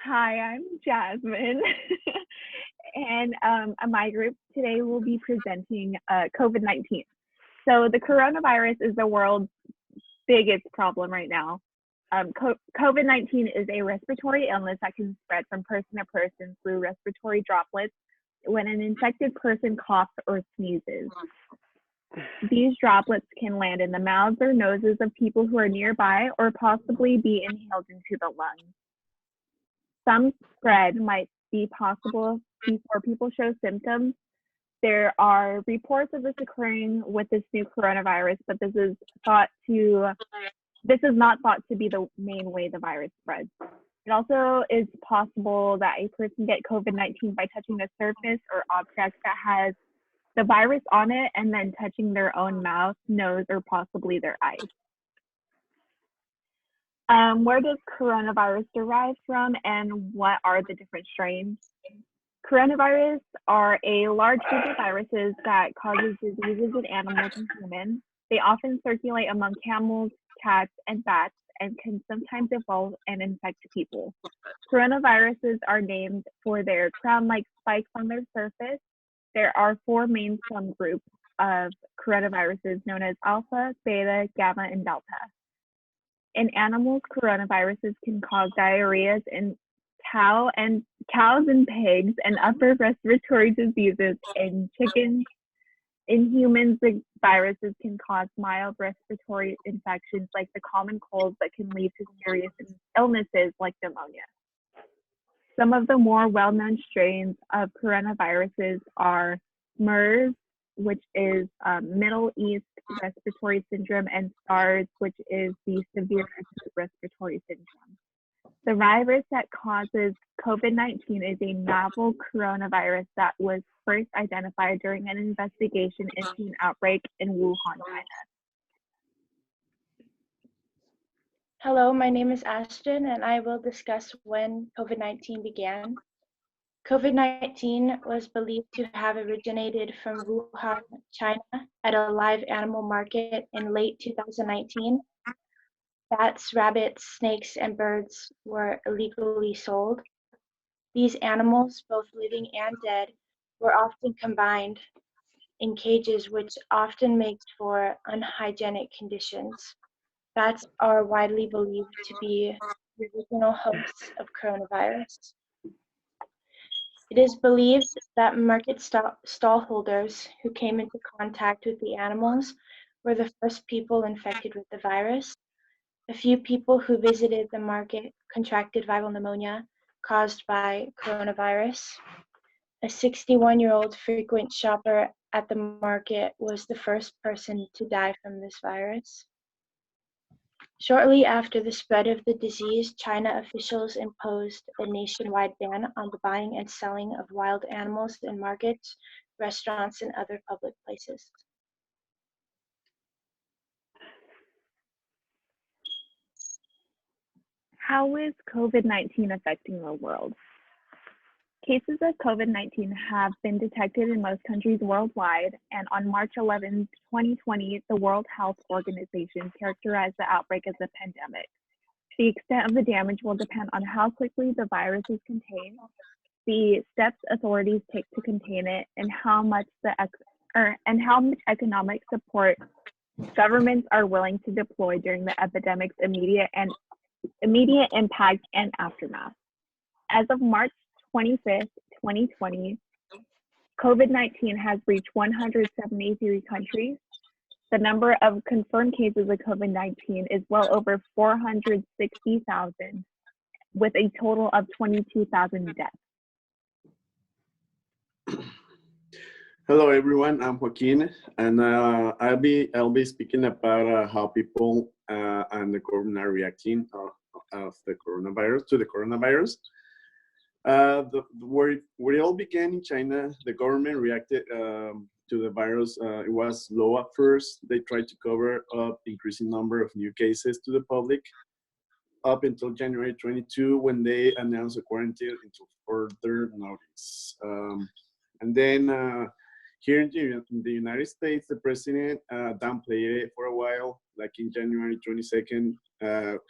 Hi, I'm Jasmine, and my group today will be presenting COVID-19. So the coronavirus is the world's biggest problem right now. COVID-19 is a respiratory illness that can spread from person to person through respiratory droplets when an infected person coughs or sneezes. These droplets can land in the mouths or noses of people who are nearby or possibly be inhaled into the lungs. Some spread might be possible before people show symptoms. There are reports of this occurring with this new coronavirus, but this is not thought to be the main way the virus spreads. It also is possible that a person get COVID-19 by touching a surface or object that has the virus on it and then touching their own mouth, nose, or possibly their eyes. Where does coronavirus derive from and what are the different strains? Coronavirus are a large group of viruses that causes diseases in animals and humans. They often circulate among camels, cats, and bats and can sometimes evolve and infect people. Coronaviruses are named for their crown-like spikes on their surface. There are four main subgroups of coronaviruses known as alpha, beta, gamma, and delta. In animals, coronaviruses can cause diarrhea in cows and pigs and upper respiratory diseases in chickens. In humans, the viruses can cause mild respiratory infections like the common cold that can lead to serious illnesses like pneumonia. Some of the more well-known strains of coronaviruses are MERS, which is Middle East Respiratory Syndrome, and SARS, which is the Severe Acute Respiratory Syndrome. The virus that causes COVID-19 is a novel coronavirus that was first identified during an investigation into an outbreak in Wuhan, China. Hello, my name is Ashton, and I will discuss when COVID-19 began. COVID-19 was believed to have originated from Wuhan, China, at a live animal market in late 2019. Bats, rabbits, snakes, and birds were illegally sold. These animals, both living and dead, were often combined in cages, which often makes for unhygienic conditions. Bats are widely believed to be the original hosts of coronavirus. It is believed that market stallholders who came into contact with the animals were the first people infected with the virus. A few people who visited the market contracted viral pneumonia caused by coronavirus. A 61-year-old frequent shopper at the market was the first person to die from this virus. Shortly after the spread of the disease, China officials imposed a nationwide ban on the buying and selling of wild animals in markets, restaurants, and other public places. How is COVID-19 affecting the world? Cases of COVID-19 have been detected in most countries worldwide, and on March 11, 2020, the World Health Organization characterized the outbreak as a pandemic. The extent of the damage will depend on how quickly the virus is contained, the steps authorities take to contain it, and how much economic support governments are willing to deploy during the epidemic's immediate impact and aftermath. As of March 25th, 2020, COVID-19 has reached 173 countries. The number of confirmed cases of COVID-19 is well over 460,000, with a total of 22,000 deaths. Hello everyone, I'm Joaquin, and I'll be speaking about how people and the government are reacting of the coronavirus. Where it all began in China, the government reacted to the virus. It was slow at first. They tried to cover up increasing number of new cases to the public up until January 22, when they announced a quarantine until further notice. And then Here in the United States, the president downplayed it for a while. Like in January 22nd,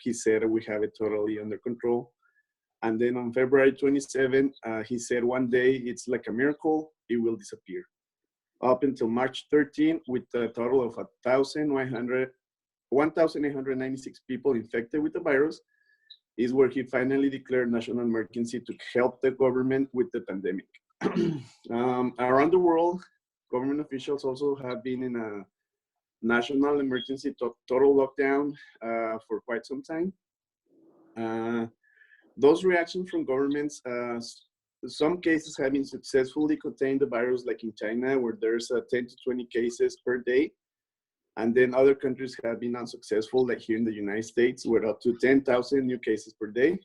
he said we have it totally under control. And then on February 27th, he said one day it's like a miracle, it will disappear. Up until March 13th, with a total of 1,896 people infected with the virus, is where he finally declared national emergency to help the government with the pandemic. Around the world, government officials also have been in a national emergency total lockdown for quite some time. Those reactions from governments, some cases have been successfully contained the virus, like in China, where there's 10 to 20 cases per day. And then other countries have been unsuccessful, like here in the United States, with up to 10,000 new cases per day.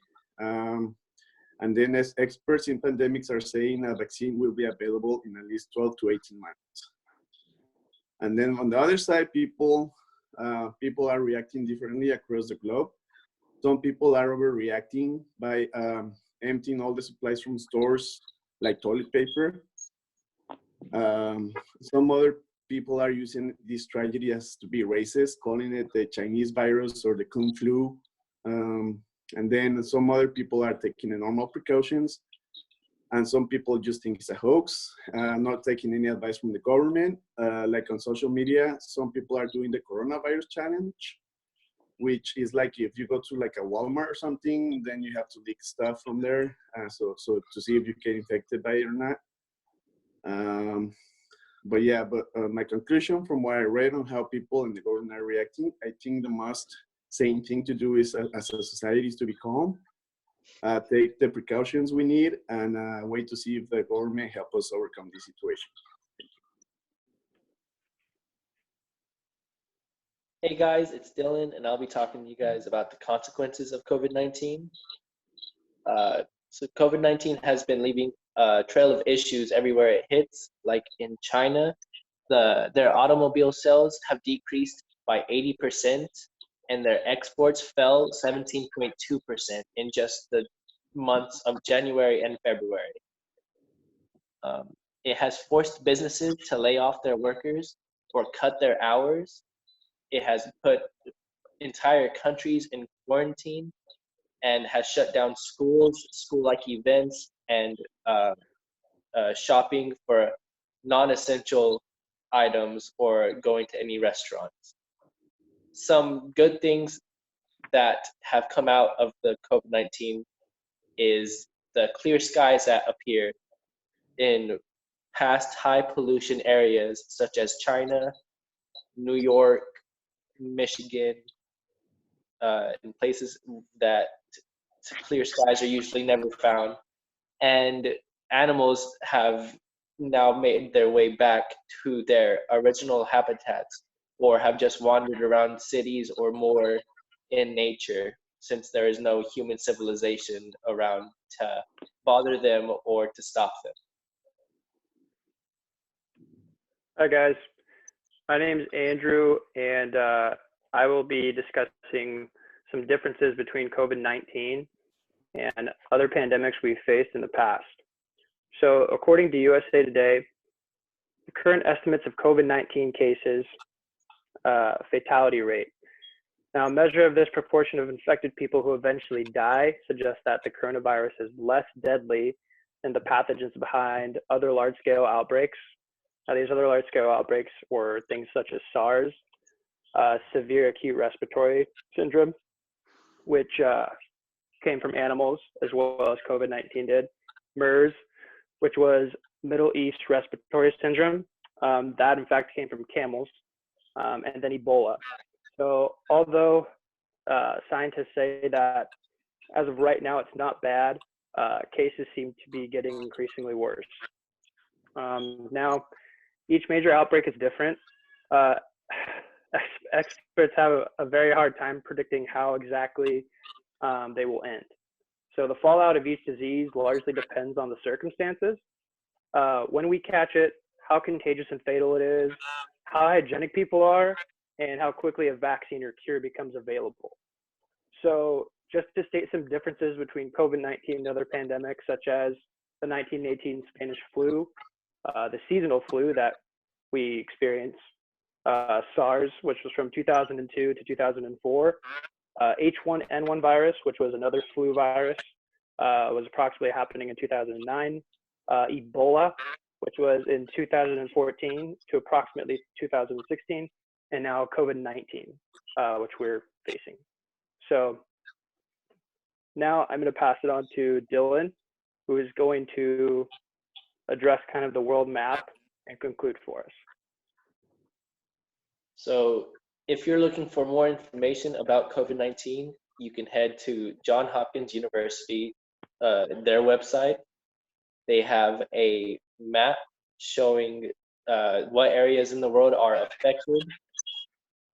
And then as experts in pandemics are saying a vaccine will be available in at least 12 to 18 months. And then on the other side, people are reacting differently across the globe. Some people are overreacting by emptying all the supplies from stores, like toilet paper. Some other people are using this tragedy as to be racist, calling it the Chinese virus or the Kung flu. And then some other people are taking the normal precautions. And some people just think it's a hoax, not taking any advice from the government. Like on social media, some people are doing the coronavirus challenge, which is like if you go to like a Walmart or something, then you have to leak stuff from there. So to see if you get infected by it or not. But my conclusion from what I read on how people in the government are reacting, I think the most sane thing to do is as a society is to be calm, take the precautions we need, and wait to see if the government help us overcome this situation. Hey guys, it's Dylan, and I'll be talking to you guys about the consequences of COVID-19. So COVID-19 has been leaving a trail of issues everywhere it hits. Like in China, their automobile sales have decreased by 80%, and their exports fell 17.2% in just the months of January and February. It has forced businesses to lay off their workers or cut their hours. It has put entire countries in quarantine and has shut down schools, school-like events, and shopping for non-essential items or going to any restaurants. Some good things that have come out of the COVID-19 is the clear skies that appear in past high pollution areas such as China, New York, Michigan, in places that clear skies are usually never found. And animals have now made their way back to their original habitats or have just wandered around cities or more in nature, since there is no human civilization around to bother them or to stop them. Hi guys, my name is Andrew, and I will be discussing some differences between COVID-19 and other pandemics we've faced in the past. So according to USA Today, the current estimates of COVID-19 cases, fatality rate. Now, a measure of this proportion of infected people who eventually die suggests that the coronavirus is less deadly than the pathogens behind other large-scale outbreaks. Now, these other large-scale outbreaks were things such as SARS, severe acute respiratory syndrome, which came from animals as well as COVID-19 did. MERS, which was Middle East respiratory syndrome, that in fact came from camels, and then Ebola. So although scientists say that as of right now it's not bad, cases seem to be getting increasingly worse. Now, each major outbreak is different. Experts have a very hard time predicting how exactly they will end. So the fallout of each disease largely depends on the circumstances. When we catch it, how contagious and fatal it is, how hygienic people are, and how quickly a vaccine or cure becomes available. So just to state some differences between COVID-19 and other pandemics, such as the 1918 Spanish flu, the seasonal flu that we experienced, SARS, which was from 2002 to 2004, H1N1 virus, which was another flu virus, was approximately happening in 2009, Ebola, which was in 2014 to approximately 2016, and now COVID-19, which we're facing. So now I'm going to pass it on to Dylan, who is going to address kind of the world map and conclude for us. So if you're looking for more information about COVID-19, you can head to Johns Hopkins University, their website. They have a map showing what areas in the world are affected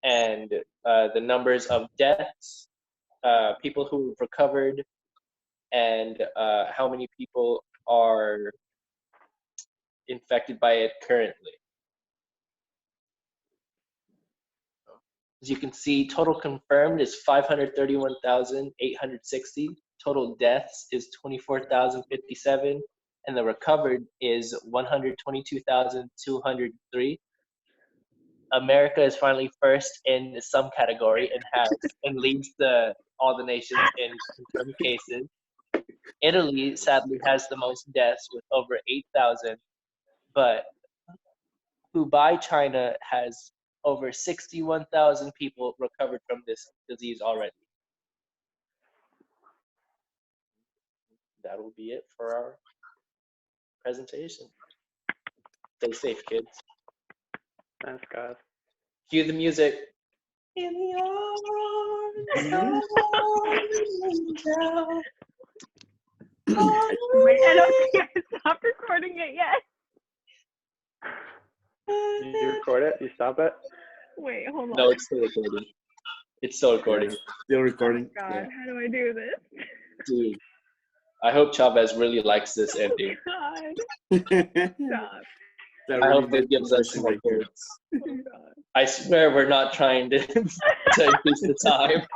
and the numbers of deaths, people who've recovered, and how many people are infected by it currently. As you can see, total confirmed is 531,860. Total deaths is 24,057. And the recovered is 122,203. America is finally first in some category and leads all the nations in confirmed cases. Italy sadly has the most deaths with over 8,000, but Hubei, China has over 61,000 people recovered from this disease already. That will be it for our presentation. Stay safe, kids. Thanks, guys. Cue the music. In the arms Wait, I don't think I stopped recording it yet. Did you record it? You stop it? Wait, hold on. No, it's still recording. It's still recording. Still recording. God, Yeah. how do I do this? Dude, I hope Chavez really likes this ending. God, stop. I hope it gives us more words. Oh, God. I swear we're not trying to increase the time.